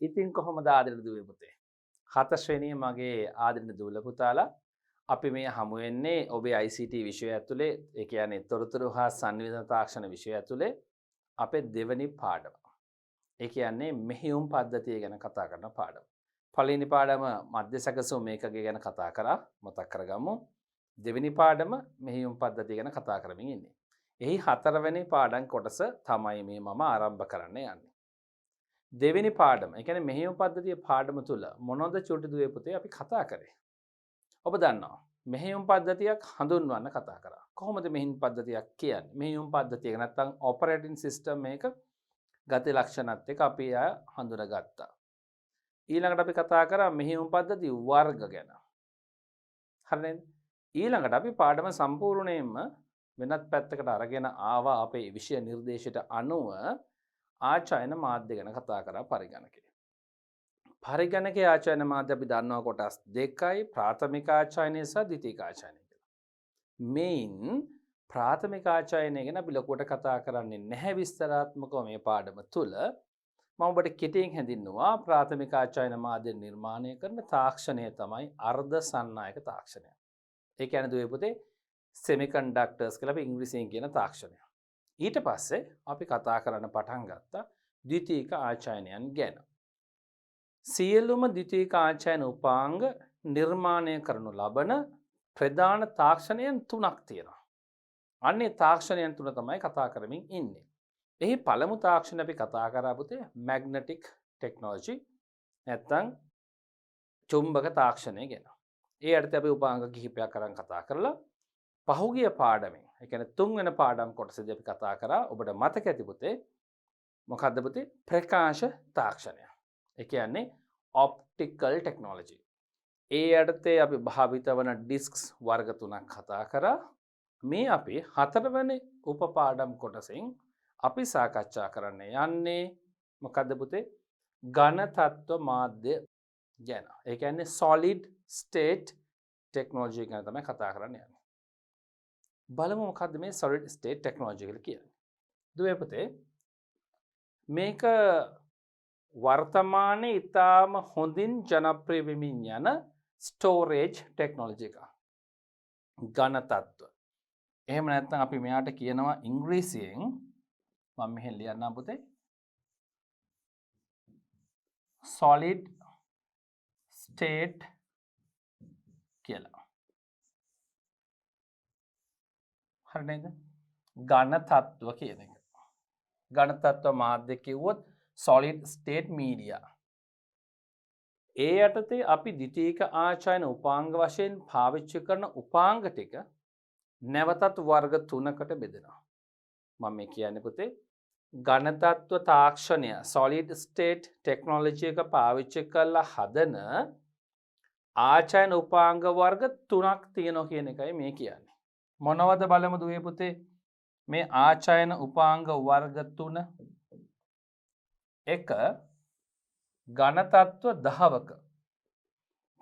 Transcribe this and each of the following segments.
ඉතින් කොහොමද ආදරෙට දුවේ පුතේ? 4 ශ්‍රේණියේ මගේ ආදරෙට දූල පුතාලා අපි මේ හමු වෙන්නේ ඔබේ ICT විෂය ඇතුලේ ඒ කියන්නේ තොරතුරු හා සංවේදන තාක්ෂණ විෂය ඇතුලේ අපේ දෙවැනි පාඩම. ඒ කියන්නේ මෙහෙයුම් පද්ධතිය ගැන කතා කරන පාඩම. පළවෙනි පාඩම මධ්‍ය සැකසුම් මේකකය ගැන කතා කරා මතක් කරගමු. දෙවෙනි පාඩම මෙහෙයුම් පද්ධතිය ගැන කතා කරමින් ඉන්නේ. එහි හතරවෙනි පාඩම් කොටස තමයි මේ මම ආරම්භ කරන්න යන්නේ. දෙවෙනි පාඩම ඒ කියන්නේ මෙහෙයුම් පද්ධතිය පාඩම තුල මොනවද චුටි දුවේ පුතේ අපි කතා කරේ? ඔබ දන්නවා මෙහෙයුම් පද්ධතියක් හඳුන්වන්න කතා කරා. කොහොමද මෙහෙයුම් පද්ධතියක් කියන්නේ? මෙහෙයුම් පද්ධතියක නැත්තම් ඔපරේටින් සිස්ටම් එක ගති ලක්ෂණත් එක්ක අපි හඳුනගත්තා. ඊළඟට අපි කතා කරා මෙහෙයුම් පද්ධති වර්ග ගැන. හරි නේද? ඊළඟට අපි පාඩම සම්පූර්ණයෙන්ම වෙනත් පැත්තකට අරගෙන ආවා අපේ විෂය නිර්දේශයට අනුව ආචායන මාධ්‍ය ගැන කතා කරා පරිගණකය. පරිගණකයේ ආචායන මාධ්‍ය අපි දන්නවා කොටස් දෙකයි ප්‍රාථමික ආචායනය සහ ද්විතීයික ආචායනය කියලා. මේන් ප්‍රාථමික ආචායනය ගැන අපි ලොකුවට කතා කරන්නේ නැහැ විස්තරාත්මකව මේ පාඩම තුල. මම ඔබට කෙටියෙන් හැඳින්නුවා ප්‍රාථමික ආචායන මාධ්‍ය නිර්මාණය කරන තාක්ෂණය තමයි අර්ධ සන්නායක තාක්ෂණය. ඒ කියන්නේ දුවේ පුතේ සෙමිකන්ඩක්ටර්ස් කියලා අපි ඉංග්‍රීසියෙන් කියන තාක්ෂණය. ඊට පස්සේ අපි කතා කරන්න පටන් ගත්තා ද්විතීයික ආචායනයන් ගැන. සියලුම ද්විතීයික ආචායන උපාංග නිර්මාණය කරනු ලබන ප්‍රධාන තාක්ෂණයන් තුනක් තියෙනවා. අන්නේ තාක්ෂණයන් තුන තමයි කතා කරමින් ඉන්නේ. එහි පළමු තාක්ෂණ අපි කතා කරා පුතේ මැග්නටික් ටෙක්නොලොජි නැත්නම් චුම්බක තාක්ෂණය ගැන. ඒ අර්ථය අපි උපාංග කිහිපයක් අරන් කතා කරලා පහුගිය පාඩමෙන් ඒ කියන්නේ තුන්වෙනි පාඩම් කොටසදී අපි කතා කරා ඔබට මතක ඇති පුතේ මොකද්ද පුතේ ප්‍රකාශ තාක්ෂණය. ඒ කියන්නේ ඔප්ටිකල් ටෙක්නොලොජි. ඒ අර්ථයේ අපි භාවිත වන ඩිස්ක්ස් වර්ග තුනක් කතා කරා. මේ අපි හතරවෙනි උපපාඩම් කොටසෙන් අපි සාකච්ඡා කරන්න යන්නේ මොකද්ද පුතේ ඝන තත්ත්ව මාධ්‍ය ගැන. ඒ කියන්නේ solid state technology ගැන තමයි කතා කරන්න යන්නේ. බලමු මොකද්ද මේ solid state technology කියලා කියන්නේ. දුවේ පුතේ මේක වර්තමානයේ ඉතාම හොඳින් ජනප්‍රිය වෙමින් යන ස්ටෝරේජ් ටෙක්නොලොජි එක. ඝන තත්ත්ව. එහෙම නැත්නම් අපි මෙයාට කියනවා ඉංග්‍රීසියෙන් මම මෙහෙන් ලියන්නම් පුතේ solid state කියලා. හරි නේද? ඝන තත්ත්ව කියන එක. ඝන තත්ත්ව මාධ්‍ය කිව්වොත් solid state media. ඒ යටතේ අපි ද්විතීයික ආචායන උපාංග වශයෙන් පාවිච්චි කරන උපාංග ටික නැවතත් වර්ග තුනකට බෙදෙනවා. මම මේ කියන්නේ පුතේ ඝන තත්ත්ව තාක්ෂණය solid state technology එක පාවිච්චි කරලා හදන ආචායන උපාංග වර්ග තුනක් තියෙනවා කියන එකයි මේ කියන්නේ. මොනවද බලමු දුවේ පුතේ මේ ආචායන උපාංග වර්ග තුන. එක ඝන තත්ත්ව 10ක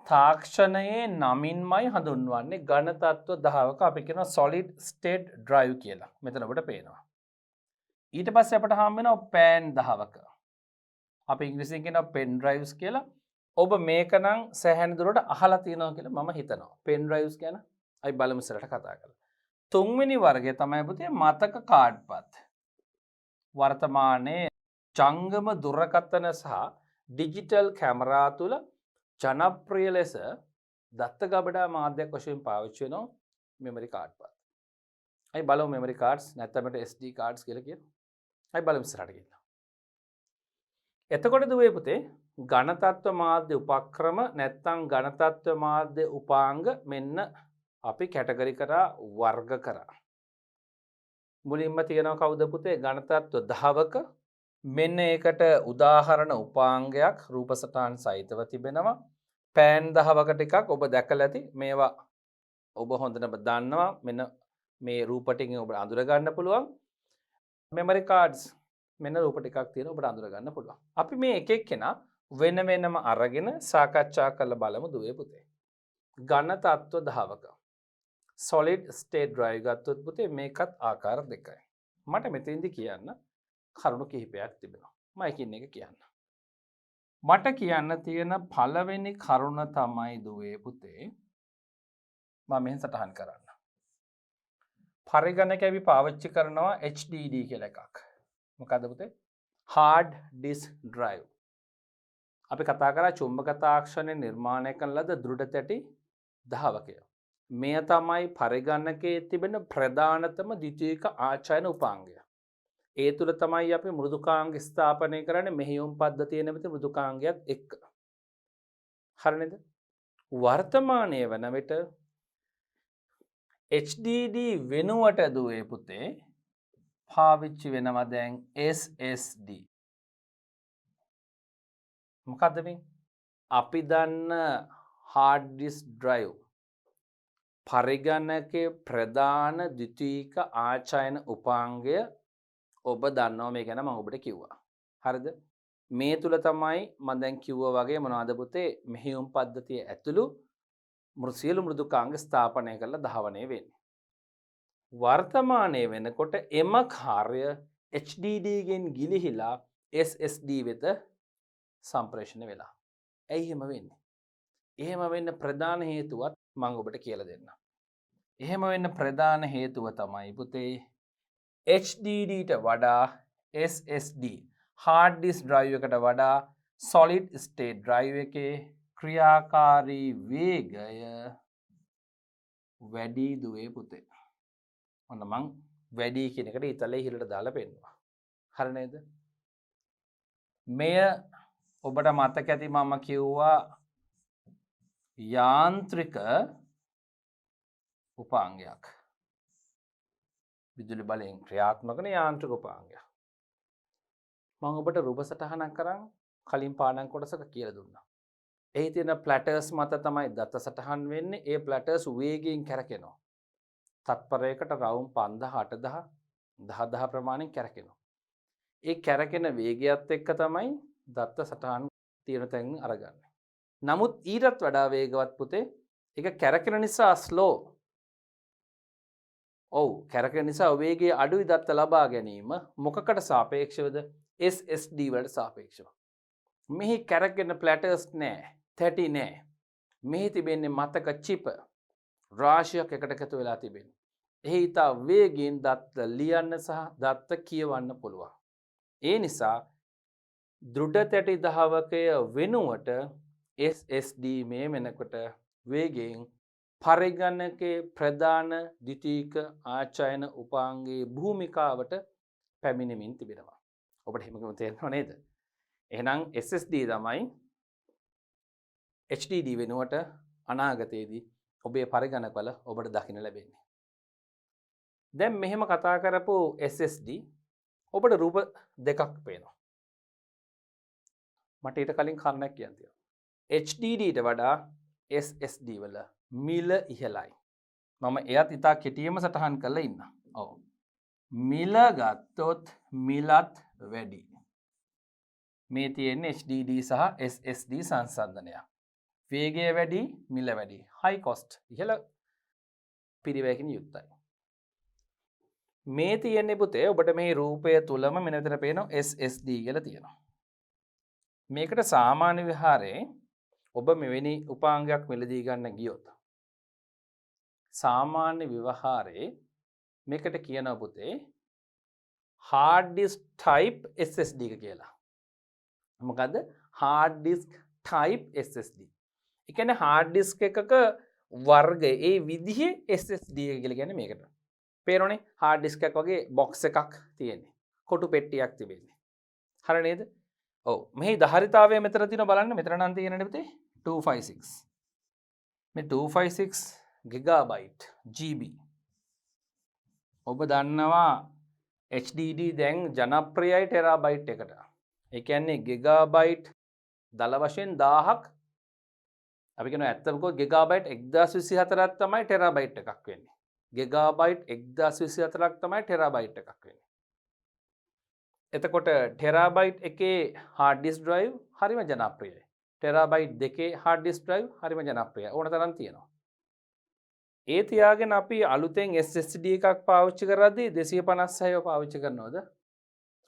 තාක්ෂණයේ නමින්මයි හඳුන්වන්නේ ඝන තත්ත්ව 10ක අපි කියනවා solid state drive කියලා. මෙතන ඔබට පේනවා. ඊට පස්සේ අපට හම් වෙනවා pan 10ක. අපි ඉංග්‍රීසියෙන් කියනවා pen drives කියලා. ඔබ මේක නම් සෑහෙන දුරට අහලා තියෙනවා කියලා මම හිතනවා. pen drives ගැන අපි බලමු ඉස්සරහට කතා කරලා. තුන්වෙනි වර්ගය තමයි පුතේ මතක කාඩ්පත්. වර්තමානයේ ජංගම දුරකථන සහ ඩිජිටල් කැමරා තුල ජනප්‍රිය ලෙස දත්ත ගබඩා මාධ්‍යයක් වශයෙන් පාවිච්චි වෙන මෙමරි කාඩ් පත්. අයි බලමු මෙමරි කාඩ්ස් නැත්නම් SD කාඩ්ස් කියලා කියනවා. අයි බලමු ඉස්සරහට ගිහින්. එතකොට දුවේ පුතේ ඝන තත්ත්ව මාධ්‍ය උපක්‍රම නැත්නම් ඝන තත්ත්ව මාධ්‍ය උපාංග මෙන්න අපි කැටගරි කරා වර්ග කරා. මුලින්ම තියෙනවා කවුද පුතේ ඝන තත්ත්ව 10ක මෙන්න ඒකට උදාහරණ උපාංගයක් රූප සටහන් සහිතව තිබෙනවා. පෑන් 10ක ටිකක් ඔබ දැකලා ඇති. මේවා ඔබ හොඳටම දන්නවා. මෙන්න මේ රූප ටිකෙන් ඔබ අඳුර ගන්න පුළුවන්. මෙමරි කාඩ්ස් මෙන්න රූප ටිකක් තියෙන ඔබට අඳුර ගන්න පුළුවන්. අපි මේ එක එක්කෙනා වෙන වෙනම අරගෙන සාකච්ඡා කරලා බලමු දුවේ පුතේ. ඝන තත්ත්ව 10ක solid state drive ගත්තොත් පුතේ මේකත් ආකාර දෙකයි. මට මෙතෙන්දි කියන්න කරුණු කිහිපයක් තිබෙනවා. මම එකින් එක කියන්න. මට කියන්න තියෙන පළවෙනි කරුණ තමයි දුවේ පුතේ මම මෙහෙන් සටහන් කරන්න. පරිගණක අපි පාවිච්චි කරනවා HDD කියලා එකක්. මොකද්ද පුතේ? hard disk drive. අපි කතා කරා චුම්බක තාක්ෂණය නිර්මාණය කරන ලද දෘಢ තැටි ධාවකය. මෙය තමයි පරිගණකයේ තිබෙන ප්‍රධානතම ද්විතීයික ආචායන උපාංගය. ඒ තුළ තමයි අපි මෘදුකාංග ස්ථාපනය කරන්නේ මෙහෙයුම් පද්ධතිය නැමැති මෘදුකාංගයත් එක්ක. හරි නේද? වර්තමානයේ වන විට HDD වෙනුවට දුවේ පුතේ පාවිච්චි වෙනවා දැන් SSD. මොකද්ද මේ? අපි දන්න hard disk drive පරිගණකයේ ප්‍රධාන ද්විතීයික ආචායන උපාංගය ඔබ දන්නවා මේ ගැන මම ඔබට කිව්වා. හරිද? මේ තුල තමයි මම දැන් කිව්වා වගේ මොනවද පුතේ මෙහෙයුම් පද්ධතිය ඇතුළු සියලු මෘදුකාංග ස්ථාපනය කරලා ධාවනය වෙන්නේ. වර්තමානයේ වෙනකොට එම කාර්ය HDD ගෙන් ගිලිහිලා SSD වෙත සම්ප්‍රේෂණය වෙලා. ඇයි එහෙම වෙන්නේ? එහෙම වෙන්න ප්‍රධාන හේතුවත් මම ඔබට කියලා දෙන්නම්. එහෙම වෙන්න ප්‍රධාන හේතුව තමයි පුතේ HDDට වඩා SSD hard disk drive එකට වඩා solid state drive එකේ ක්‍රියාකාරී වේගය වැඩි දුවේ පුතේ. ඔන්න මං වැඩි කියන එකට ඉතලේ හිලට දාලා පෙන්නුවා. හරි නේද? මෙය ඔබට මතක ඇති මම කිව්වා යාන්ත්‍රික උපාංගයක්. විදුලි බලයෙන් ක්‍රියාත්මක වන යාන්ත්‍රික උපාංගයක්. මම ඔබට රූප සටහනක් කරන් කලින් පාඩම් කොටසක කියලා දුන්නා. එහි තියෙන ප්ලැටර්ස් මත තමයි දත්ත සටහන් වෙන්නේ. ඒ ප්ලැටර්ස් වේගයෙන් කැරකෙනවා. තත්පරයකට රවුම් 5000 8000 10000 ප්‍රමාණයෙන් කැරකෙනවා. ඒ කැරකෙන වේගයත් එක්ක තමයි දත්ත සටහන් තියෙන තැන් අරගන්නේ. නමුත් ඊටත් වඩා වේගවත් පුතේ ඒක කැරකෙන නිසා ස්ලෝ. ඔව් කැරකෙන නිසා වේගය අඩුයි දත්ත ලබා ගැනීම මොකකට සාපේක්ෂවද? SSD වලට සාපේක්ෂව. මෙහි කැරකෙන ප්ලැටර්ස් නැහැ, තැටි නැහැ. මෙහි තිබෙන්නේ මතක චිප රාශියක් එකට එකතු වෙලා තිබෙනවා. එහි ඉතා වේගයෙන් දත්ත ලියන්න සහ දත්ත කියවන්න පුළුවන්. ඒ නිසා දෘಢ තැටි ධාවකය වෙනුවට SSD මේ වෙනකොට වේගයෙන් පරිගණකයේ ප්‍රධාන ද්විතීයික ආචායන උපාංගයේ භූමිකාවට පැමිණෙමින් තිබෙනවා. ඔබට එහෙම තේරෙනව නේද? එහෙනම් SSD තමයි HDD වෙනුවට අනාගතයේදී ඔබේ පරිගණකවල ඔබට දකින්න ලැබෙන්නේ. දැන් මෙහෙම කතා කරපු SSD ඔබට රූප දෙකක් පේනවා. මට ඊට කලින් කාරණයක් කියන්න තියෙනවා. HDDට වඩා SSD වල මිල ඉහළයි. මම එයත් ඉතා කෙටියෙන්ම සටහන් කරලා ඉන්නම්. ඔව්. මිල ගත්තොත් මිලත් වැඩි. මේ තියෙන්නේ HDD සහ SSD සංසන්දනයක්. වේගය වැඩි, මිල වැඩි. high cost ඉහළ පිරිවැයකින් යුක්තයි. මේ තියෙන්නේ පුතේ ඔබට මේ රූපය තුලම මෙතන පේනවා SSD කියලා තියෙනවා. මේකට සාමාන්‍ය විහාරයේ ඔබ මෙවැනි උපාංගයක් මිලදී ගන්න ගියොත් සාමාන්‍ය විවහාරයේ මේකට කියනවා පුතේ hard disk type SSD කියලා. මොකද්ද? hard disk type SSD. ඒ කියන්නේ hard disk එකක වර්ගය ඒ විදිහේ SSD එක කියලා කියන්නේ මේකට. පේනෝනේ hard disk එකක් වගේ box එකක් තියෙන්නේ. කොටු පෙට්ටියක් තිබෙන්නේ. හරි නේද? ඔව්. මෙහි ධාරිතාවය මෙතන තියෙනවා බලන්න. මෙතන නම් තියෙන්නේ පුතේ 256. මේ 256 gigabyte GB. ඔබ දන්නවා HDD දැන් ජනප්‍රියයි ටෙරාබයිට් එකට. ඒ කියන්නේ gigabyte දල වශයෙන් 1000ක් අපි කියනවා ඇත්තම කො gigabyte 1024ක් තමයි ටෙරාබයිට් එකක් වෙන්නේ. gigabyte 1024ක් තමයි ටෙරාබයිට් එකක් වෙන්නේ. එතකොට ටෙරාබයිට් එකේ hard disk drive හරිම ජනප්‍රියයි. ටෙරාබයිට් දෙකේ hard disk drive හරිම ජනප්‍රියයි. ඕන තරම් තියෙනවා. ඒ තියාගෙන අපි අලුතෙන් SSD එකක් පාවිච්චි කරද්දී 256ව පාවිච්චි කරනවද?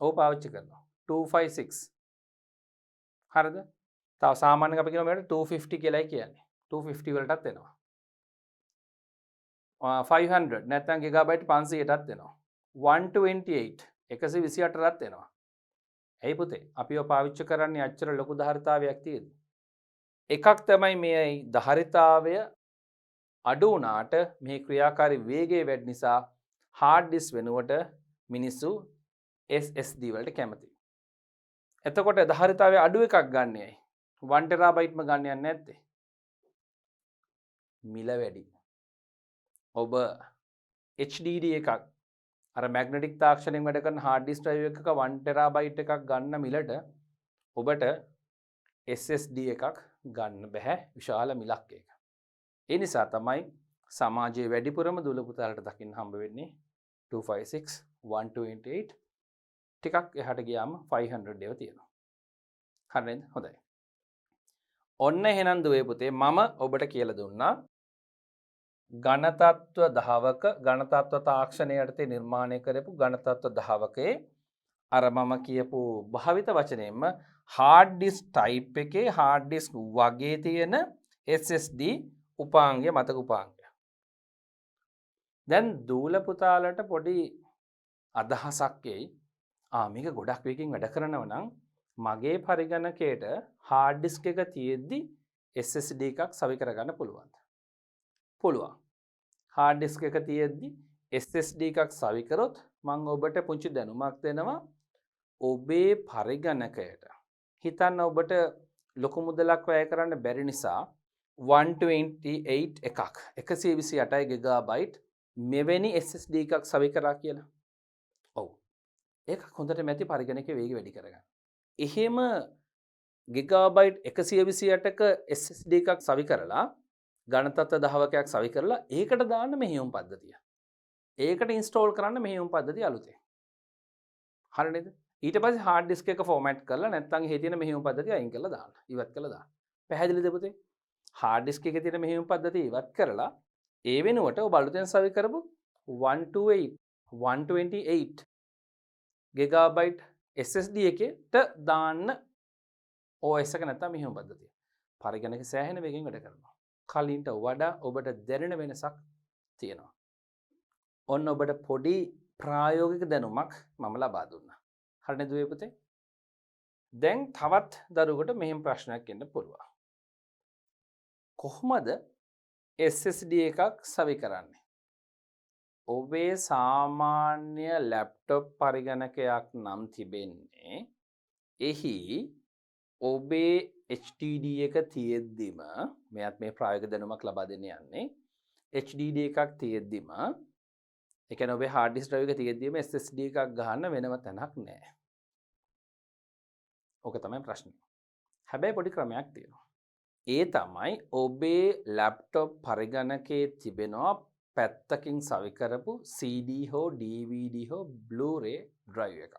ඔව් පාවිච්චි කරනවා. 256. හරිද? තව සාමාන්‍යයෙන් අපි කියනවා මේකට 250 කියලායි කියන්නේ. 250 වලටත් එනවා. 500 නැත්නම් ගිගාබයිට් 500ටත් එනවා. 128 128ටත් එනවා. ඇයි පුතේ? අපිව පාවිච්චි කරන්නේ අච්චර ලොකු ධාරිතාවයක් තියෙද්දි. එකක් තමයි මේ ධාරිතාවය අඩු වුණාට මේ ක්‍රියාකාරී වේගය වැඩි නිසා හાર્ඩ් ඩිස්ක් වෙනුවට මිනිස්සු SSD වලට කැමතියි. එතකොට ධාරිතාවය අඩු එකක් ගන්න ඇයි? 1 ටෙරාබයිට්ම ගන්න යන්නේ නැත්තේ. මිල වැඩි. ඔබ HDD එකක් අර මැග්නටික් තාක්ෂණයෙන් වැඩ කරන හાર્ඩ් ඩිස්ක් ඩ්‍රයිව් එකක 1 ටෙරාබයිට් එකක් ගන්න මිලට ඔබට SSD එකක් ගන්න බෑ විශාල මිලක් ඒක. ඒ නිසා තමයි සමාජයේ වැඩිපුරම දුල පුතාලට දකින්න හම්බ වෙන්නේ 256 128 ටිකක් එහාට ගියාම 500 ඒවා තියෙනවා. හරිද? හොඳයි. ඔන්න එහෙනම් දුවේ පුතේ මම ඔබට කියලා දුන්නා ඝනතත්ව දහවක ඝනතත්ව තාක්ෂණය යටතේ නිර්මාණය කරපු ඝනතත්ව දහවකේ අර මම කියපු භාවිත වචනයෙන්ම hard disk type එකේ hard disk වගේ තියෙන SSD උපාංගය මතක උපාංගය. දැන් දූල පුතාලට පොඩි අදහසක් එයි. මේක ගොඩක් වේගෙන් වැඩ කරනවා නම් මගේ පරිගණකයට hard disk එක තියෙද්දි SSD එකක් සවි කරගන්න පුළුවන්ද? පුළුවන්. hard disk එක තියෙද්දි SSD එකක් සවි කරොත් මම ඔබට පුංචි දැනුමක් දෙනවා. ඔබේ පරිගණකයට හිතන්න ඔබට ලොකු මුදලක් වැය කරන්න බැරි නිසා 128 එකක් 128 ගිගාබයිට් මෙවැනි SSD එකක් සවි කරා කියලා. ඔව්. ඒක හොඳට මැති පරිගණකයේ වේගය වැඩි කරගන්න. එහෙම ගිගාබයිට් 128ක SSD එකක් සවි කරලා ඝනතත්ව දහවකයක් සවි කරලා ඒකට දාන්න මෙහෙයුම් පද්ධතිය. ඒකට ඉන්ස්ටෝල් කරන්න මෙහෙයුම් පද්ධතිය අලුතෙන්. හරි නේද? ඊට පස්සේ hard disk එක ෆෝමැට් කරලා නැත්නම් එහෙ තියෙන මෙහෙයුම් පද්ධතිය අයින් කරලා දාන්න. ඉවත් කරලා දාන්න. පැහැදිලිද පුතේ? hard disk එකේ තියෙන මෙහෙයුම් පද්ධතිය ඉවත් කරලා ඒ වෙනුවට ඔබ අලුතෙන් සවි කරපු 128 ගිගාබයිට් SSD එකට දාන්න OS එක නැත්නම් මෙහෙයුම් පද්ධතිය. පරිගණක සෑහෙන වේගෙන් වැඩ කරනවා. කලින්ට වඩා ඔබට දැනෙන වෙනසක් තියෙනවා. ඔන්න ඔබට පොඩි ප්‍රායෝගික දැනුමක් මම ලබා දුන්නා. හරි නේද දුවේ පුතේ? දැන් තවත් දරුවෙකුට මෙහෙම ප්‍රශ්නයක් එන්න පුළුවන්. කොහොමද SSD එකක් සවි කරන්නේ? ඔබේ සාමාන්‍ය ලැප්ටොප් පරිගණකයක් නම් තිබෙන්නේ එහි ඔබේ HDD එක තියෙද්දිම මෙයත් මේ ප්‍රායෝගික දැනුමක් ලබා දෙන්න යන්නේ HDD එකක් තියෙද්දිම ඒ කියන්නේ ඔබේ hard disk drive එක තියෙද්දිම SSD එකක් ගන්න වෙනම තැනක් නැහැ. ඕක තමයි ප්‍රශ්නේ. හැබැයි පොඩි ක්‍රමයක් තියෙනවා. ඒ තමයි ඔබේ ලැප්ටොප් පරිගණකයේ තිබෙනවා පැත්තකින් සවි කරපු CD හෝ DVD හෝ Blu-ray drive එකක්.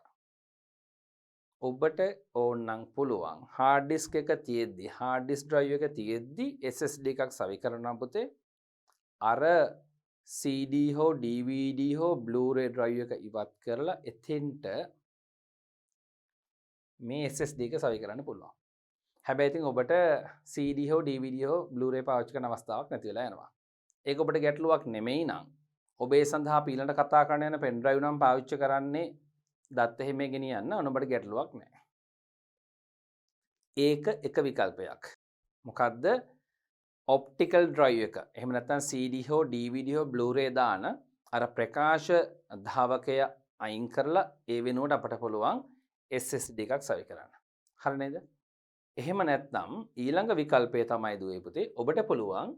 ඔබට ඕනනම් පුළුවන් hard disk එක තියෙද්දි hard disk drive එක තියෙද්දි SSD එකක් සවි කරනවා පුතේ. අර CD හෝ DVD හෝ Blu-ray drive එක ඉවත් කරලා එතෙන්ට මේ SSD එක සවි කරන්න පුළුවන්. හැබැයි ඉතින් ඔබට CD හෝ DVD හෝ Blu-ray පාවිච්චි කරන අවස්ථාවක් නැති වෙලා යනවා. ඒක ඔබට ගැටලුවක් නෙමෙයි නම් ඔබ ඒ සඳහා ඊළඟ කතා කරන යන pen drive නම් පාවිච්චි කරන්නේ දත්ත එහෙම ගෙනියන්න ඕන ඔබට ගැටලුවක් නැහැ. ඒක එක විකල්පයක්. මොකද්ද? ඔප්ටිකල් drive එක. එහෙම නැත්නම් CD හෝ DVD හෝ Blu-ray දාන අර ප්‍රකාශ ධාවකය අයින් කරලා ඒ වෙනුවට අපට පුළුවන් SSD එකක් සවි කරන්න. හරි නේද? එහෙම නැත්නම් ඊළඟ විකල්පය තමයි දුවේ පුතේ ඔබට පුළුවන්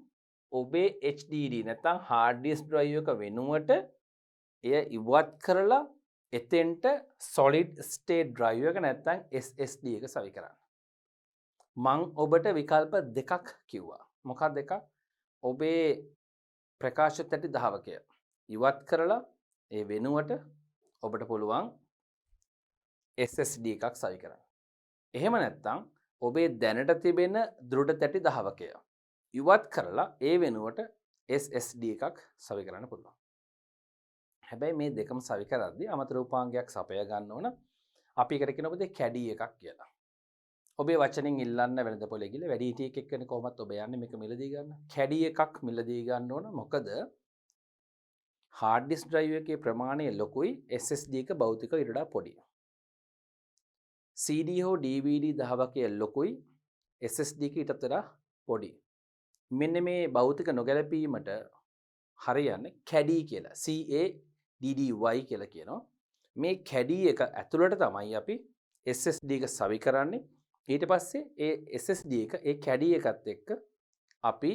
ඔබේ HDD නැත්නම් hard disk drive එක වෙනුවට එය ඉවත් කරලා එතෙන්ට solid state drive එක නැත්නම් SSD එක සවි කරන්න. මං ඔබට විකල්ප දෙකක් කිව්වා. මොකක්ද දෙකක්? ඔබේ ප්‍රකාශ තැටි ධාවකය ඉවත් කරලා ඒ වෙනුවට ඔබට පුළුවන් SSD එකක් සවි කරන්න. එහෙම නැත්නම් ඔබේ දැනට තිබෙන දෘಢ තැටි ධාවකය ඉවත් කරලා ඒ වෙනුවට SSD එකක් සවි කරන්න පුළුවන්. හැබැයි මේ දෙකම සවි කරද්දී අමතර උපාංගයක් සපයා ගන්න ඕන. අපි එකට කියනවා පුතේ කැඩි එකක් කියලා. ඔබේ වචනින් ඉල්ලන්න වෙළඳ පොලේ ගිහලා වැඩි හිටියෙක් එක්කනේ කොහොමත් ඔබ යන්නේ මේක මිලදී ගන්න. කැඩි එකක් මිලදී ගන්න ඕන. මොකද හાર્ඩ් ඩිස්ක් ඩ්‍රයිව් එකේ ප්‍රමාණය ලොකුයි, SSD එක භෞතික ඊට වඩා පොඩි. CD හෝ DVD දහවකය ලොකුයි, SSD එක ඊටත් වඩා පොඩි. මෙන්න මේ භෞතික නොගැලපීමට හරියන්නේ කැඩී කියලා. CADDY කියලා කියනවා. මේ කැඩී එක ඇතුළට තමයි අපි SSD එක සවි කරන්නේ. ඊට පස්සේ ඒ SSD එක ඒ කැඩී එකත් එක්ක අපි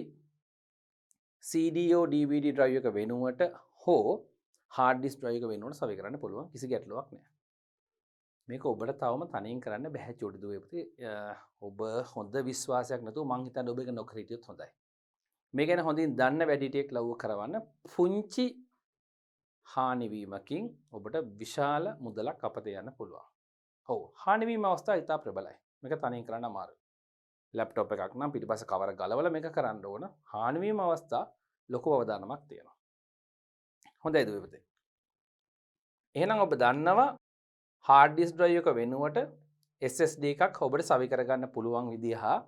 CD හෝ DVD drive එක වෙනුවට හෝ hard disk drive එක වෙනුවට සවි කරන්න පුළුවන්. කිසි ගැටලුවක් නැහැ. මේක ඔබට තවම තනියෙන් කරන්න බැහැ චූටි දුවේ පුතේ. ඔබ හොඳ විශ්වාසයක් නැතුව මං හිතන්නේ ඔබ ඒක නොකර හිටියොත් හොඳයි. මේ ගැන හොඳින් දන්න වැඩිහිටියෙක් ලව්ව කරවන්න. පුංචි හානිවීමකින් ඔබට විශාල මුදලක් අපත යන්න පුළුවන්. ඔව් හානිවීම අවස්ථා ඉතා ප්‍රබලයි. මේක තනියෙන් කරන්න අමාරුයි. ලැප්ටොප් එකක් නම් පිටිපස්ස කවර ගලවලා මේක කරන්න ඕන. හානිවීම අවස්ථා ලොකු අවදානමක් තියෙනවා. හොඳයි දුවේ පුතේ. එහෙනම් ඔබ දන්නවා hard disk drive එක වෙනුවට SSD එකක් ඔබට සවි කරගන්න පුළුවන් විදිහ හා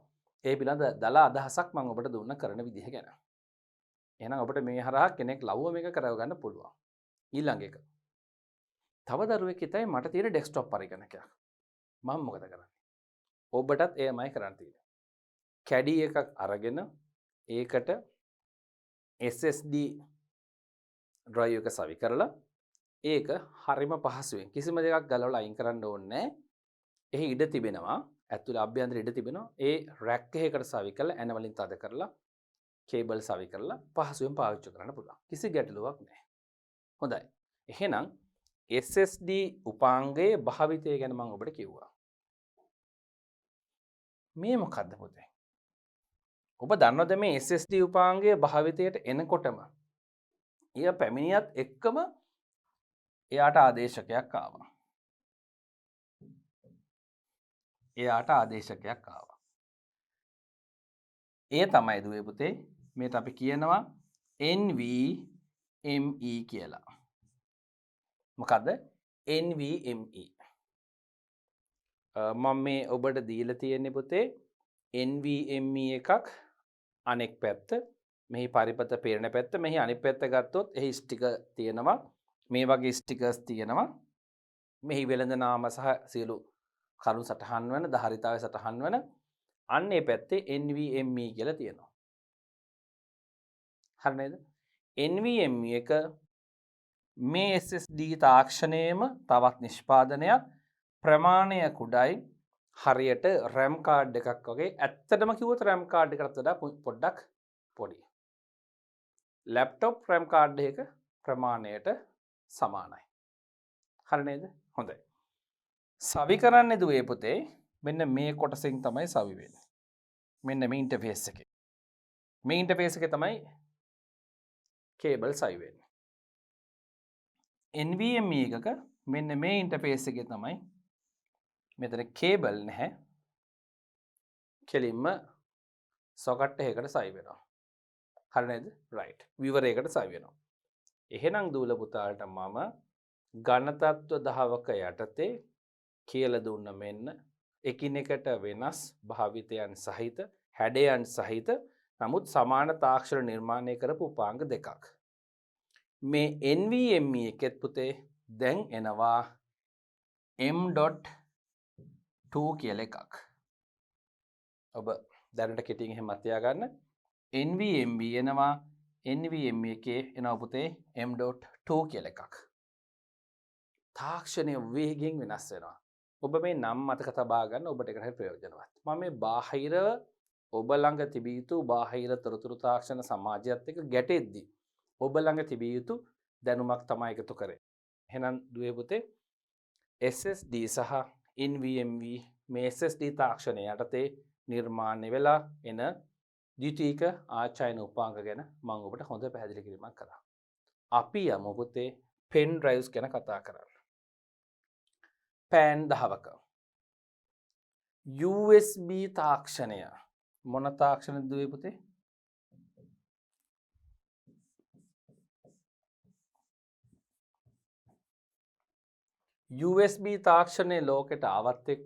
ඒ පිළිබඳ දල අදහසක් මම ඔබට දුන්න කරන විදිහ ගැන. එහෙනම් ඔබට මේ හරහා කෙනෙක් ලව්ව මේක කරව ගන්න පුළුවන්. ඊළඟ එක. තව දරුවෙක් හිතයි මට තියෙන ඩෙස්ක්ටොප් පරිගණකයක්. මම මොකද කරන්නේ? ඔබටත් එයමයි කරන්න තියෙන්නේ. කැඩි එකක් අරගෙන ඒකට SSD drive එක සවි කරලා ඒක හරිම පහසුවෙන් කිසිම දෙයක් ගලවලා අයින් කරන්න ඕනේ නැහැ. එහි ඉඩ තිබෙනවා. ඇතුළේ අභ්‍යන්තර ඉඩ තිබෙනවා. ඒ රැක් එකකට සවි කරලා ඇන වලින් තද කරලා කේබල් සවි කරලා පහසුවෙන් පාවිච්චි කරන්න පුළුවන්. කිසි ගැටලුවක් නැහැ. හොඳයි. එහෙනම් SSD උපාංගයේ භාවිතය ගැන මම ඔබට කිව්වා. මේ මොකද්ද පුතේ? ඔබ දන්නවද මේ SSD උපාංගයේ භාවිතයට එනකොටම එය පැමිණියත් එක්කම එයාට ආදේශකයක් ආවා. එයාට ආදේශකයක් ආවා. ඒ තමයි දුවේ පුතේ මේකට අපි කියනවා NVMe කියලා. මොකද්ද? NVMe. මම මේ ඔබට දීලා තියෙන්නේ පුතේ NVMe එකක් අනෙක් පැත්ත මෙහි පරිපත පේරණ පැත්ත මෙහි අනිත් පැත්ත ගත්තොත් එහි ස්ටිකර් තියෙනවා. මේ වගේ ස්ටිකර්ස් තියෙනවා. මෙහි වෙළඳ නාම සහ සියලු කරුණු සටහන් වන ධාරිතාවේ සටහන් වන අන්න ඒ පැත්තේ NVMe කියලා තියෙනවා. හරි නේද? NVMe එක මේ SSD තාක්ෂණයේම තවත් නිෂ්පාදනයක්. ප්‍රමාණය කුඩයි. හරියට RAM කාඩ් එකක් වගේ. ඇත්තටම කිව්වොත් RAM කාඩ් එකකට වඩා පොඩ්ඩක් පොඩි. ලැප්ටොප් RAM කාඩ් එක ප්‍රමාණයට සමානයි. හරි නේද? හොඳයි. සවි කරන්නේ දුවේ පුතේ මෙන්න මේ කොටසෙන් තමයි සවි වෙන්නේ. මෙන්න මේ ඉන්ටර්ෆේස් එකේ. මේ ඉන්ටර්ෆේස් එකේ තමයි කේබල් සවි වෙන්නේ. NVMe එකක මෙන්න මේ ඉන්ටර්ෆේස් එකේ තමයි මෙතන කේබල් නැහැ. කෙලින්ම සොකට් එකකට සවි වෙනවා. හරි නේද? රයිට්. විවරයකට සවි වෙනවා. එහෙනම් දූල පුතාලට මම ඝනතත්ව දහවක යටතේ කියලා දුන්න මෙන්න එකිනෙකට වෙනස් භාවිතයන් සහිත හැඩයන් සහිත නමුත් සමාන තාක්ෂණ නිර්මාණය කරපු උපාංග දෙකක්. මේ NVMe එකෙත් පුතේ දැන් එනවා M.2 කියලා එකක්. ඔබ දැනට කෙටියෙන් එහෙම මතයා ගන්න. NVMe එනවා NVMe එකේ එනවා පුතේ M.2 කියලා එකක්. තාක්ෂණය වේගෙන් වෙනස් වෙනවා. ඔබ මේ නම් මතක තබා ගන්න ඔබට ඒකට ප්‍රයෝජනවත්. මම මේ බාහිර ඔබ ළඟ තිබිය යුතු බාහිර තොරතුරු තාක්ෂණ සමාජයත් එක්ක ගැටෙද්දී ඔබ ළඟ තිබිය යුතු දැනුමක් තමයි එකතු කරේ. එහෙනම් දුවේ පුතේ SSD සහ NVMe මේ SSD තාක්ෂණය යටතේ නිර්මාණය වෙලා එන ද්විතීයික ආචායන උපාංග ගැන මම ඔබට හොඳ පැහැදිලි කිරීමක් කළා. අපි යමු පුතේ pen drives ගැන කතා කරන්න. පෑන් දහවක USB තාක්ෂණය මොන තාක්ෂණද දුවේ පුතේ? USB තාක්ෂණය ලෝකෙට ආවත් එක්ක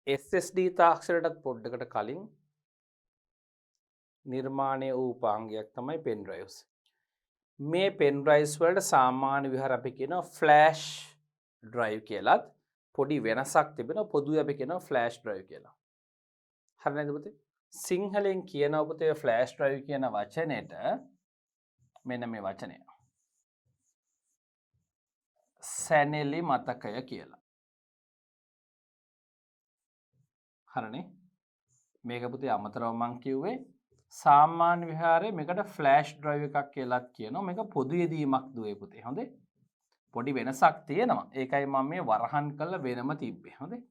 SSD තාක්ෂණයටත් පොඩ්ඩකට කලින් නිර්මාණය වූ උපාංගයක් තමයි පෙන් ඩ්‍රයිව්ස්. මේ පෙන් ඩ්‍රයිව්ස් වලට සාමාන්‍ය විහාර අපි කියනවා ෆ්ලෑෂ් ඩ්‍රයිව් කියලාත් පොඩි වෙනසක් තිබෙනවා. පොදුවේ අපි කියනවා ෆ්ලෑෂ් ඩ්‍රයිව් කියලා. හරි නේද පුතේ? සිංහලෙන් කියනවා පුතේ ෆ්ලෑෂ් ඩ්‍රයිව් කියන වචනේට මෙන්න මේ වචනය. සැනෙලි මතකය කියලා. හරිනේ? මේක පුතේ අමතරව මං කිව්වේ සාමාන්‍ය විහාරයේ මේකට ෆ්ලෑෂ් ඩ්‍රයිව් එකක් කියලාත් කියනවා. මේක පොදු යෙදීමක් දුවේ පුතේ. හොඳේ? පොඩි වෙනසක් තියෙනවා. ඒකයි මම මේ වරහන් කළ වෙනම තිබ්බේ. හොඳේ?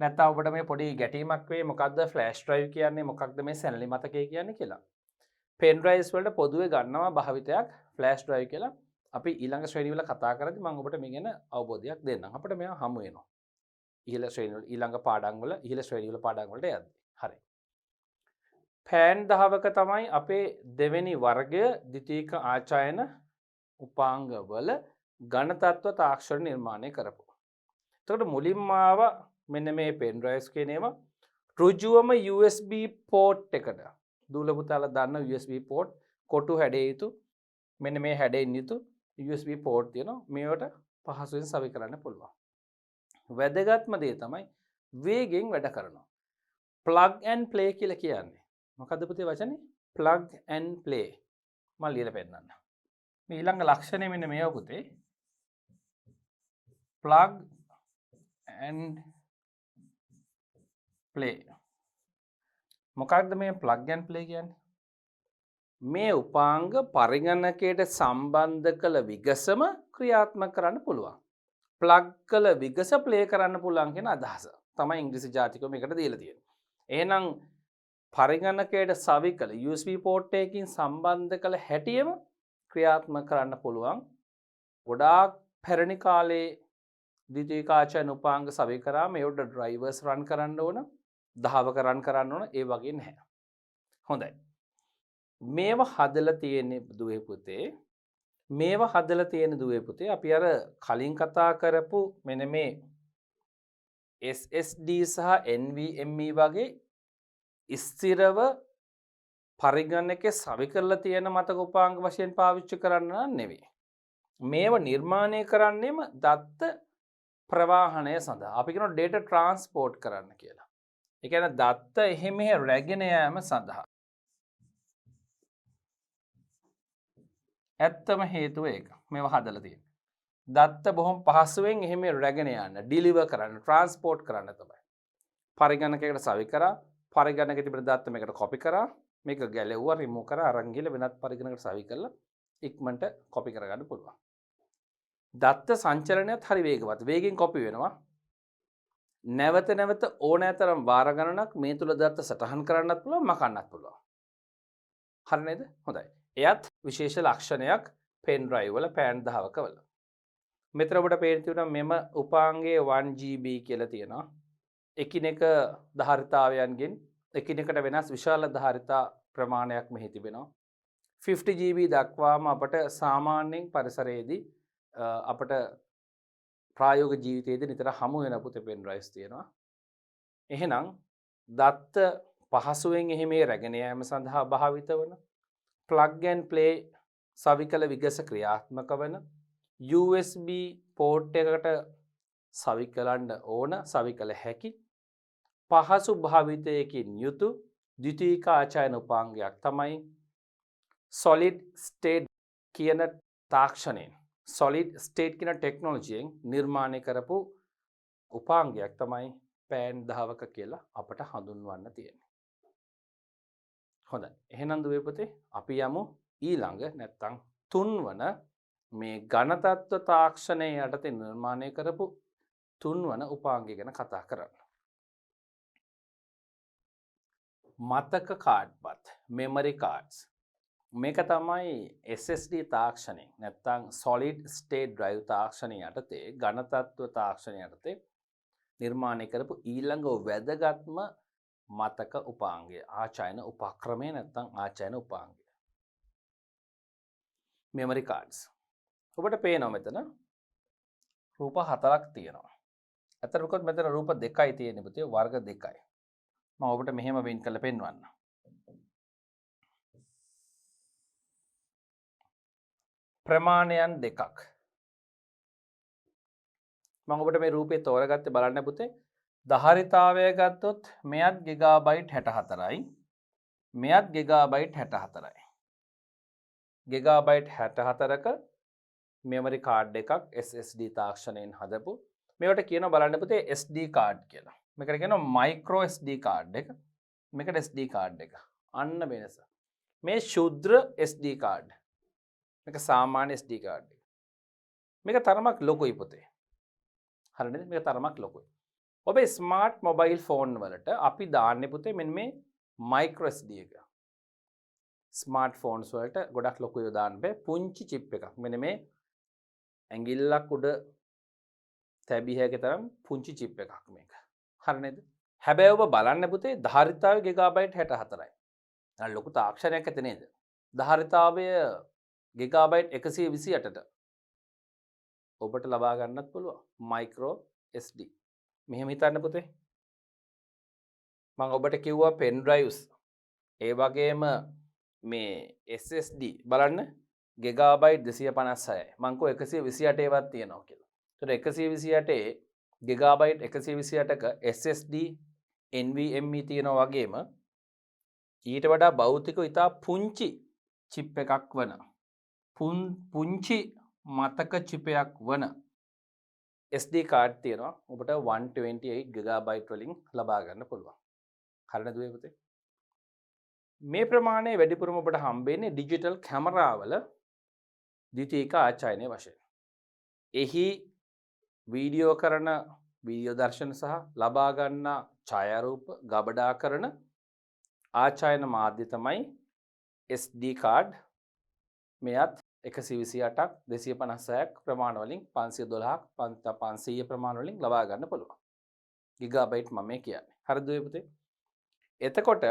නැත්නම් ඔබට මේ පොඩි ගැටීමක් වෙයි මොකක්ද ෆ්ලෑෂ් ඩ්‍රයිව් කියන්නේ මොකක්ද මේ සැනලි මතකය කියන්නේ කියලා. පෙන් ඩ්‍රයිව්ස් වලට පොදුවේ ගන්නවා භාවිතයක් ෆ්ලෑෂ් ඩ්‍රයිව් කියලා. අපි ඊළඟ ශ්‍රේණිය වල කතා කරද්දී මම ඔබට මේ ගැන අවබෝධයක් දෙන්නම්. අපිට මේවා හමු වෙනවා. ඉහළ ශ්‍රේණිය වල ඊළඟ පාඩම් වල ඉහළ ශ්‍රේණිය වල පාඩම් වලට යද්දී. හරි. පෑන් දහවක තමයි අපේ දෙවෙනි වර්ගය ද්විතීයික ආචායන උපාංගවල ඝන තත්ත්ව තාක්ෂණ නිර්මාණය කරපු. එතකොට මුලින්ම ආව මෙන්න මේ පෙන් ඩ්‍රයිව්ස් කියන ඒවා ඍජුවම USB පෝට් එකට දූල පුතාලා දන්න USB පෝට් කොටු හැඩේ යුතු මෙන්න මේ හැඩෙන් යුතු USB පෝට් තියෙනවා. මේවට පහසුවෙන් සවි කරන්න පුළුවන්. වැදගත්ම දේ තමයි වේගෙන් වැඩ කරනවා. plug and play කියලා කියන්නේ. මොකද්ද පුතේ වචනේ? plug and play. මම ලියලා පෙන්නන්න. මේ ඊළඟ ලක්ෂණය මෙන්න මේව පුතේ. plug and play. මොකක්ද මේ plug and play කියන්නේ? මේ උපාංග පරිගණකයට සම්බන්ධ කළ විගසම ක්‍රියාත්මක කරන්න පුළුවන්. ප්ලග් කළ විගස ප්ලේ කරන්න පුළුවන් කියන අදහස තමයි ඉංග්‍රීසි ජාතිකව මේකට දීලා තියෙන්නේ. එහෙනම් පරිගණකයට සවි කළ USB පෝට් එකකින් සම්බන්ධ කළ හැටියෙම ක්‍රියාත්මක කරන්න පුළුවන්. ගොඩාක් පැරණි කාලේ ද්විතීයික ආචායන උපාංග සවි කරාම ඒවට ඩ්‍රයිවර්ස් රන් කරන්න ඕන, දහවක රන් කරන්න ඕන, ඒ වගේ නැහැ. හොඳයි. මේවා හදලා තියෙන්නේ දුවේ පුතේ. මේවා හදලා තියෙන දුවේ පුතේ අපි අර කලින් කතා කරපු මෙන්න මේ SSD සහ NVMe වගේ ස්ථිරව පරිගණකයේ සවි කරලා තියෙන මතක උපාංග වශයෙන් පාවිච්චි කරන්න නෙවෙයි. මේව නිර්මාණය කරන්නේම දත්ත ප්‍රවාහනය සඳහා. අපි කියනවා data transport කරන්න කියලා. ඒ කියන්නේ දත්ත එහෙ මෙහෙ රැගෙන යාම සඳහා. ඇත්තම හේතුව ඒක. මේවා හදලා තියෙන්නේ. දත්ත බොහොම පහසුවෙන් එහෙම රැගෙන යන්න, ඩිලිවර් කරන්න, ට්‍රාන්ස්පෝර්ට් කරන්න තමයි. පරිගණකයකට සවි කරා, පරිගණකයේ තිබෙන දත්ත මේකට කොපි කරා, මේක ගැලෙව්වා, රිමූව් කරා, අරන් ගිහලා වෙනත් පරිගණකයකට සවි කරලා ඉක්මනට කොපි කරගන්න පුළුවන්. දත්ත සංචලනයත් හරි වේගවත්. වේගෙන් කොපි වෙනවා. නැවත නැවත ඕනෑතරම් වාර ගණනක් මේ තුල දත්ත සටහන් කරන්නත් පුළුවන්, මකන්නත් පුළුවන්. හරි නේද? හොඳයි. එයත් විශේෂ ලක්ෂණයක් පෙන් ඩ්‍රයිව් වල පෑන් දහවක වල. මෙතන ඔබට පේන තියෙනවා මෙම උපාංගයේ 1GB කියලා තියෙනවා. එකිනෙක ධාරිතාවයන්ගෙන් එකිනෙකට වෙනස් විශාල ධාරිතා ප්‍රමාණයක් මෙහි තිබෙනවා. 50GB දක්වාම අපට සාමාන්‍යයෙන් පරිසරයේදී අපට ප්‍රායෝගික ජීවිතයේදී නිතර හමු වෙන පුතේ පෙන් ඩ්‍රයිව්ස් තියෙනවා. එහෙනම් දත්ත පහසුවෙන් එහි මේ රැගෙන යාම සඳහා භාවිත වන plug and play සවිකල විගස ක්‍රියාත්මක වන USB පෝට් එකකට සවිකලන්න ඕන සවිකල හැකි පහසු භාවිතයකින් යුතු ද්විතීයික ආචායන උපාංගයක් තමයි solid state කියන තාක්ෂණයෙන් solid state කියන ටෙක්නොලොජියෙන් නිර්මාණය කරපු උපාංගයක් තමයි පෑන් දහවක කියලා අපට හඳුන්වන්න තියෙන්නේ. හොඳයි. එහෙනම් දුවේ පුතේ අපි යමු ඊළඟ නැත්තම් තුන්වන මේ ඝන තත්ත්ව තාක්ෂණයේ යටතේ නිර්මාණය කරපු තුන්වන උපාංගය ගැන කතා කරන්න. මතක කාඩ්පත් memory cards. මේක තමයි SSD තාක්ෂණය නැත්තම් solid state drive තාක්ෂණය යටතේ ඝන තත්ත්ව තාක්ෂණය යටතේ නිර්මාණය කරපු ඊළඟ වැදගත්ම මතක උපාංගය ආචායන උපක්‍රමය නැත්තම් ආචායන උපාංගය memory cards. ඔබට පේනවා මෙතන රූප හතරක් තියෙනවා. අතරකොත් මෙතන රූප දෙකයි තියෙන්නේ පුතේ වර්ග දෙකයි. මම ඔබට මෙහෙම වෙන් කරලා පෙන්වන්න. ප්‍රමාණයන් දෙකක්. මම ඔබට මේ රූපේ තෝරගත්තේ බලන්න පුතේ. ධාරිතාවය ගත්තොත් මෙයත් ගිගාබයිට් 64යි. මෙයත් ගිගාබයිට් 64යි. ගිගාබයිට් 64ක මෙමරි කාඩ් එකක් SSD තාක්ෂණයෙන් හදපු. මේවට කියනවා බලන්න පුතේ SD කාඩ් කියලා. මේකට කියනවා මයික්‍රෝ SD කාඩ් එක. මේකට SD කාඩ් එක. අන්න වෙනස. මේ ශුද්‍ර SD කාඩ්. මේක සාමාන්‍ය SD කාඩ් එක. මේක තරමක් ලොකුයි පුතේ. හරිනේද? මේක තරමක් ලොකුයි. ඔබේ ස්මාර්ට් මොබයිල් ෆෝන් වලට අපි දාන්නේ පුතේ මෙන්න මේ මයික්‍රෝ SD එක. ස්මාර්ට් ෆෝන්ස් වලට ගොඩක් ලොකුයි දාන්න බෑ. පුංචි චිප් එකක්. මෙන්න මේ ඇඟිල්ලක් උඩ තැබිය හැකි තරම් පුංචි චිප් එකක් මේක. හරි නේද? හැබැයි ඔබ බලන්න පුතේ ධාරිතාවය ගිගාබයිට් 64යි. අර ලොකු තාක්ෂණයක් ඇති නේද? ධාරිතාවය ගිගාබයිට් 128ට ඔබට ලබා ගන්නත් පුළුවන් මයික්‍රෝ SD. මෙහෙම හිතන්න පුතේ. මම ඔබට කිව්වා පෙන් ඩ්‍රයිව්ස් ඒ වගේම මේ SSD බලන්න ගිගාබයිට් 256යි. මං කෝ 128 ඒවත් තියෙනවා කියලා. ඒතර 128 ගිගාබයිට් 128ක SSD NVMe තියෙනවා වගේම ඊට වඩා භෞතිකව ඉතා පුංචි චිප් එකක් වන පුංචි මතක චිපයක් වන SD කාඩ් තියෙනවා. ඔබට 128 ගිගාබයිට් වලින් ලබා ගන්න පුළුවන්. හරිද දුවේ පුතේ? මේ ප්‍රමාණය වැඩිපුරම ඔබට හම්බෙන්නේ ඩිජිටල් කැමරාවල ද්විතීයික ආච්ඡායනය වශයෙන්. එහි වීඩියෝ කරන වීඩියෝ දර්ශන සහ ලබා ගන්නා ඡායාරූප ගබඩා කරන ආච්ඡායන මාධ්‍ය තමයි SD කාඩ්. මෙයත් 128ක් 256ක් ප්‍රමාණ වලින් 512ක් 500 ප්‍රමාණ වලින් ලබා ගන්න පුළුවන්. ගිගාබයිට් මම මේ කියන්නේ. හරිද දුවේ පුතේ? එතකොට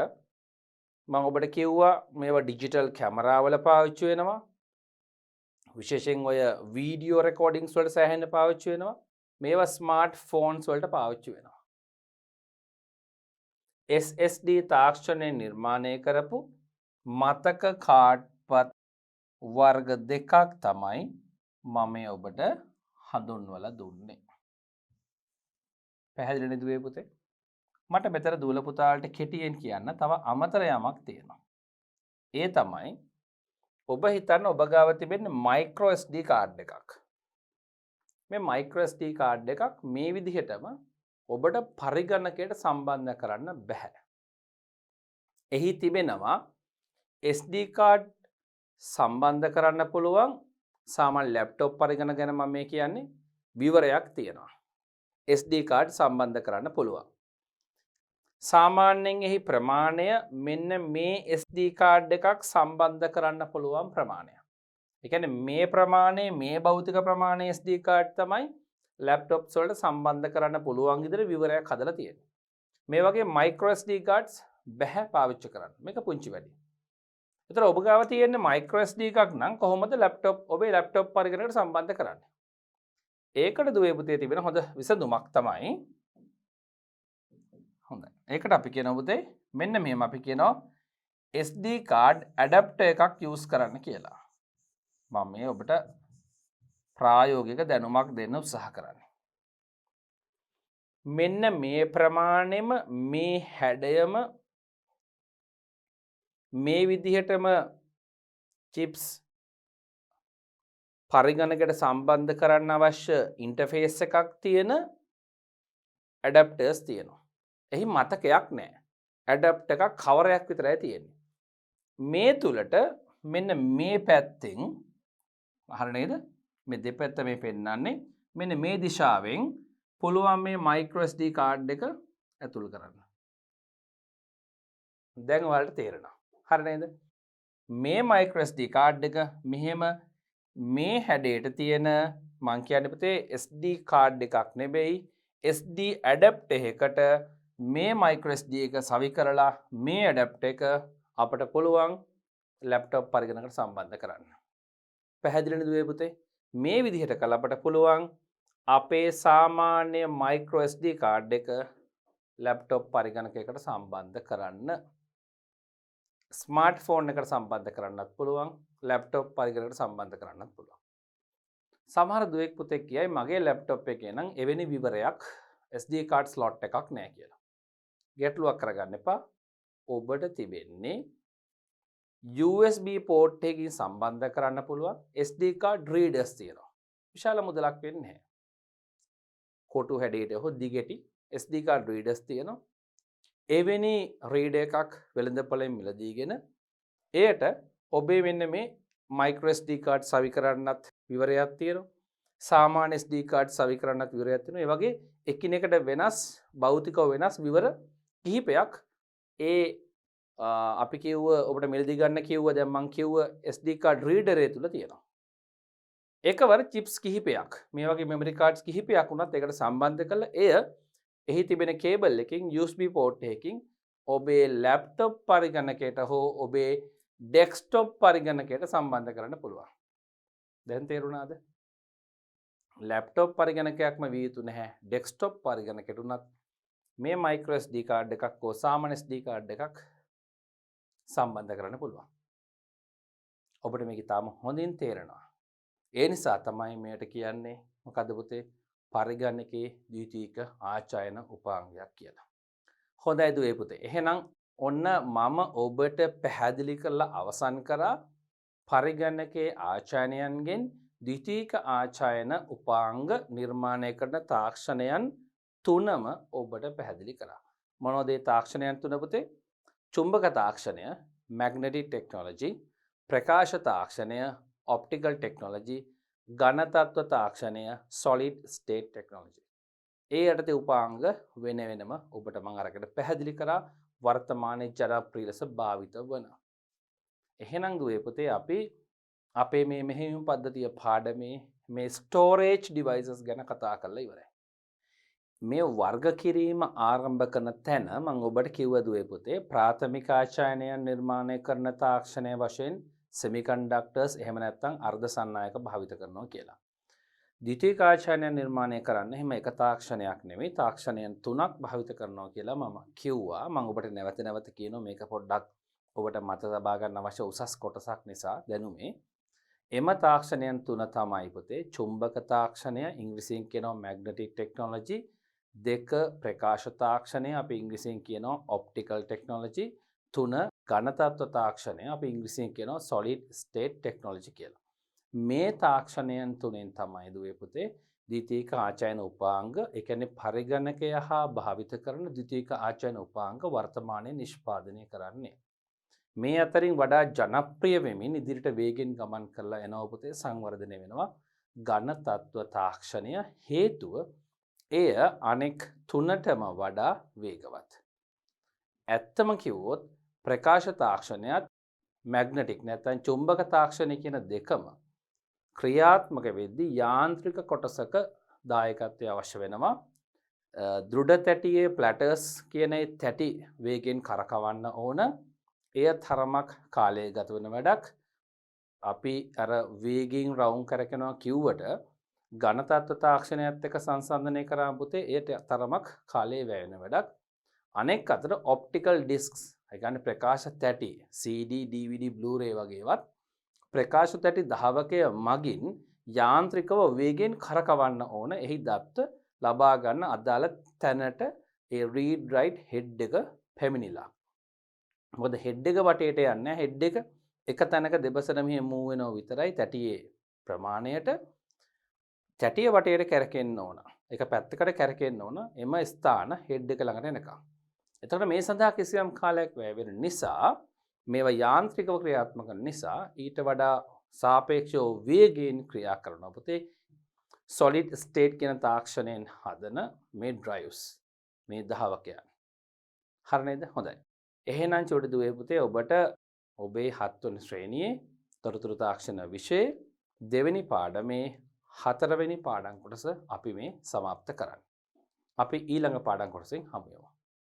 මම ඔබට කිව්වා මේවා ඩිජිටල් කැමරාවල පාවිච්චි වෙනවා. විශේෂයෙන් ඔය වීඩියෝ රෙකෝඩින්ග්ස් වලට සෑහෙන්න පාවිච්චි වෙනවා. මේවා ස්මාර්ට් ෆෝන්ස් වලට පාවිච්චි වෙනවා. SSD තාක්ෂණයෙන් නිර්මාණය කරපු මතක කාඩ්පත් වර්ග දෙකක් තමයි මම ඔබට හඳුන්වලා දුන්නේ. පැහැදිලි නේද දුවේ පුතේ? මට මෙතන දූල පුතාලට කෙටියෙන් කියන්න තව අමතර යමක් තියෙනවා. ඒ තමයි ඔබ හිතන්න ඔබ ගාව තිබෙන මයික්‍රෝ SD කාඩ් එකක්. මේ මයික්‍රෝ SD කාඩ් එකක් මේ විදිහටම ඔබට පරිගණකයට සම්බන්ධ කරන්න බෑ. එහි තිබෙනවා SD කාඩ් සම්බන්ධ කරන්න පුළුවන් සාමාන්‍ය ලැප්ටොප් පරිගණක ගැන මම මේ කියන්නේ විවරයක් තියෙනවා. SD කාඩ් සම්බන්ධ කරන්න පුළුවන්. සාමාන්‍යයෙන් එහි ප්‍රමාණය මෙන්න මේ SD කාඩ් එකක් සම්බන්ධ කරන්න පුළුවන් ප්‍රමාණය. ඒ කියන්නේ මේ ප්‍රමාණය මේ භෞතික ප්‍රමාණය SD කාඩ් තමයි ලැප්ටොප්ස් වලට සම්බන්ධ කරන්න පුළුවන් විදිහට විවරයක් හදලා තියෙන්නේ. මේ වගේ මයික්‍රෝ SD කාඩ්ස් බැහැ පාවිච්චි කරන්න. මේක පුංචි වැඩි. ඒතර ඔබ ගාව තියෙන මයික්‍රෝ SD එකක් නම් කොහොමද ඔබේ ලැප්ටොප් පරිකරණයට සම්බන්ධ කරන්නේ? ඒකට දුවේ පුතේ තිබෙන හොඳ විසඳුමක් තමයි හොඳයි. ඒකට අපි කියනවා පුතේ මෙන්න මෙහෙම අපි කියනවා SD කාඩ් ඇඩැප්ටර් එකක් යූස් කරන්න කියලා. මම මේ ඔබට ප්‍රායෝගික දැනුමක් දෙන්න උත්සාහ කරන්නේ. මෙන්න මේ ප්‍රමාණෙම මේ හැඩයම මේ විදිහටම චිප්ස් පරිගණකයට සම්බන්ධ කරන්න අවශ්‍ය ඉන්ටර්ෆේස් එකක් තියෙන ඇඩැප්ටර්ස් තියෙනවා. එහි මතකයක් නැහැ. ඇඩැප්ටර් එකක් කවරයක් විතරයි තියෙන්නේ. මේ තුලට මෙන්න මේ පැත්තෙන් හරිය නේද? මේ දෙපැත්ත මේ පෙන්නන්නේ මෙන්න මේ දිශාවෙන් පුළුවන් මේ මයික්‍රෝ SD කාඩ් එක ඇතුල් කරන්න. දැන් ඔයාලට තේරෙනවා. හරිය නේද? මේ මයික්‍රෝ SD කාඩ් එක මෙහෙම මේ හැඩයට තියෙන මං කියන්නේ පුතේ SD කාඩ් එකක් නෙවෙයි SD ඇඩැප්ටර් එකකට මේ මයික්‍රෝ SD එක සවි කරලා මේ ඇඩැප්ටර් එක අපට පුළුවන් ලැප්ටොප් පරිගණකයට සම්බන්ධ කරන්න. පැහැදිලිද දුවේ පුතේ? මේ විදිහට කළා අපට පුළුවන් අපේ සාමාන්‍ය මයික්‍රෝ SD කාඩ් එක ලැප්ටොප් පරිගණකයකට සම්බන්ධ කරන්න. ස්මාර්ට් ෆෝන් එකට සම්බන්ධ කරන්නත් පුළුවන්, ලැප්ටොප් පරිගණකයට සම්බන්ධ කරන්නත් පුළුවන්. සමහර දුවෙක් පුතෙක් කියයි මගේ ලැප්ටොප් එකේ නම් එවැනි විවරයක් SD කාඩ් ස්ලොට් එකක් නැහැ කියලා. ගැටලුවක් කරගන්න එපා. ඔබට තිබෙන්නේ USB පෝට් එකකින් සම්බන්ධ කරන්න පුළුවන් SD කාඩ් රීඩර්ස් තියෙනවා. විශාල මුදලක් වෙන්නේ නැහැ. කොටු හැඩයට හෝ දිගටි SD කාඩ් රීඩර්ස් තියෙනවා. එවැනි රීඩර් එකක් වෙළඳපොළෙන් මිලදීගෙන එයට ඔබේ මෙන්න මේ මයික්‍රෝ SD කාඩ් සවි කරන්නත් විවරයක් තියෙනවා. සාමාන්‍ය SD කාඩ් සවි කරන්නත් විවරයක් තියෙනවා. ඒ වගේ එකිනෙකට වෙනස් භෞතිකව වෙනස් විවර කිහිපයක් ඒ අපි කිව්ව ඔබට මිලදී ගන්න කිව්ව දැන් මං කිව්ව SD කාඩ් රීඩර් එක තුල තියෙනවා. එකවර චිප්ස් කිහිපයක් මේ වගේ මෙමරි කාඩ්ස් කිහිපයක් වුණත් ඒකට සම්බන්ධ කරලා එය එහි තිබෙන කේබල් එකකින් USB පෝට් එකකින් ඔබේ ලැප්ටොප් පරිගණකයට හෝ ඔබේ ඩෙස්ක්ටොප් පරිගණකයට සම්බන්ධ කරන්න පුළුවන්. දැන් තේරුණාද? ලැප්ටොප් පරිගණකයක්ම විය යුතු නැහැ. ඩෙස්ක්ටොප් පරිගණකයට උනත් මේ මයික්‍රෝ SD කාඩ් එකක් හෝ සාමාන්‍ය SD කාඩ් එකක් සම්බන්ධ කරන්න පුළුවන්. ඔබට මේක තාම හොඳින් තේරෙනවා. ඒ නිසා තමයි මෙයට කියන්නේ මොකද්ද පුතේ? පරිගණකයේ ද්විතීයික ආචායන උපාංගයක් කියලා. හොඳයි දුවේ පුතේ. එහෙනම් ඔන්න මම ඔබට පැහැදිලි කරලා අවසන් කරා පරිගණකයේ ආචායනයන්ගෙන් ද්විතීයික ආචායන උපාංග නිර්මාණය කරන තාක්ෂණයන් තුනම ඔබට පැහැදිලි කරා. මොනවද ඒ තාක්ෂණයන් තුන පුතේ? චුම්බක තාක්ෂණය, magnetic technology, ප්‍රකාශ තාක්ෂණය, optical technology, ඝන තත්ත්ව තාක්ෂණය, solid state technology. ඒ යටතේ උපාංග වෙන වෙනම ඔබට මම අරකට පැහැදිලි කරා වර්තමානයේ ජනප්‍රිය ලෙස භාවිත වන. එහෙනම් දුවේ පුතේ අපි අපේ මේ මෙහෙයුම් පද්ධතිය පාඩමේ මේ storage devices ගැන කතා කරලා ඉවරයි. මේ වර්ග කිරීම ආරම්භ කරන තැන මම ඔබට කිව්ව දුවේ පුතේ ප්‍රාථමික ආචායනයන් නිර්මාණය කරන තාක්ෂණය වශයෙන් semiconductors එහෙම නැත්නම් අර්ධ සන්නායක භාවිත කරනවා කියලා. ද්විතීයික ආචායනයන් නිර්මාණය කරන්න එහෙම එක තාක්ෂණයක් නෙමෙයි තාක්ෂණයන් තුනක් භාවිත කරනවා කියලා මම කිව්වා. මම ඔබට නැවත නැවත කියනවා මේක පොඩ්ඩක් ඔබට මත තබා ගන්න අවශ්‍ය උසස් කොටසක් නිසා දැනුමේ. එම තාක්ෂණයන් තුන තමයි පුතේ චුම්බක තාක්ෂණය ඉංග්‍රීසියෙන් කියනවා magnetic technology, දෙක ප්‍රකාශ තාක්ෂණය අපි ඉංග්‍රීසියෙන් කියනවා optical technology, තුන ඝන තත්ත්ව තාක්ෂණය අපි ඉංග්‍රීසියෙන් කියනවා solid state technology කියලා. මේ තාක්ෂණයන් තුනෙන් තමයි දුවේ පුතේ ද්විතීයික ආචායන උපාංග ඒ කියන්නේ පරිගණකය හා භාවිත කරන ද්විතීයික ආචායන උපාංග වර්තමානයේ නිෂ්පාදනය කරන්නේ. මේ අතරින් වඩා ජනප්‍රිය වෙමින් ඉදිරියට වේගෙන් ගමන් කරලා යනවා පුතේ සංවර්ධනය වෙනවා ඝන තත්ත්ව තාක්ෂණය. හේතුව එය අනෙක් තුනටම වඩා වේගවත්. ඇත්තම කිව්වොත් ප්‍රකාශ තාක්ෂණයත් මැග්නටික් නැත්නම් චුම්බක තාක්ෂණය කියන දෙකම ක්‍රියාත්මක වෙද්දී යාන්ත්‍රික කොටසක දායකත්වය අවශ්‍ය වෙනවා. දෘඩ තැටියේ ප්ලැටර්ස් කියන තැටි වේගෙන් කරකවන්න ඕන. එය තරමක් කාලය ගත වෙන වැඩක්. අපි අර වේගින් රවුම් කරකිනවා කිව්වට ඝන තත්ත්ව තාක්ෂණයත් එක්ක සංසන්දනය කරාම පුතේ එයට තරමක් කාලය වැය වෙන වැඩක්. අනෙක් අතට ඔප්ටිකල් ඩිස්ක්ස් ඒ කියන්නේ ප්‍රකාශ තැටි CD DVD Blu-ray වගේවත් ප්‍රකාශ තැටි ධාවකය මගින් යාන්ත්‍රිකව වේගෙන් කරකවන්න ඕන. එහි දත්ත ලබා ගන්න අදාළ තැනට ඒ read write head එක පැමිණිලා. මොකද හෙඩ් එක වටේට යන්නේ හෙඩ් එක එක තැනක දෙබසට මෙහෙම මූව් වෙනවා විතරයි තැටියේ ප්‍රමාණයට. තැටිය වටේට කැරකෙන්න ඕන. එක පැත්තකට කැරකෙන්න ඕන. එම ස්ථාන හෙඩ් එක ළඟට එනකම්. එතකොට මේ සඳහා කිසියම් කාලයක් වැය වෙන නිසා මේවා යාන්ත්‍රිකව ක්‍රියාත්මක නිසා ඊට වඩා සාපේක්ෂව වේගයෙන් ක්‍රියා කරනවා පුතේ solid state කියන තාක්ෂණයෙන් හදන මේ drives මේ ධාවකයන්. හරි නේද? හොඳයි. එහෙනම් චෝටි දුවේ පුතේ ඔබට ඔබේ 7 වෙනි ශ්‍රේණියේ තොරතුරු තාක්ෂණ විෂයේ දෙවෙනි පාඩමේ 4 වෙනි පාඩම් කොටස අපි මේ સમાપ્ત කරන්නේ. අපි ඊළඟ පාඩම් කොටසෙන් හමු වෙමු.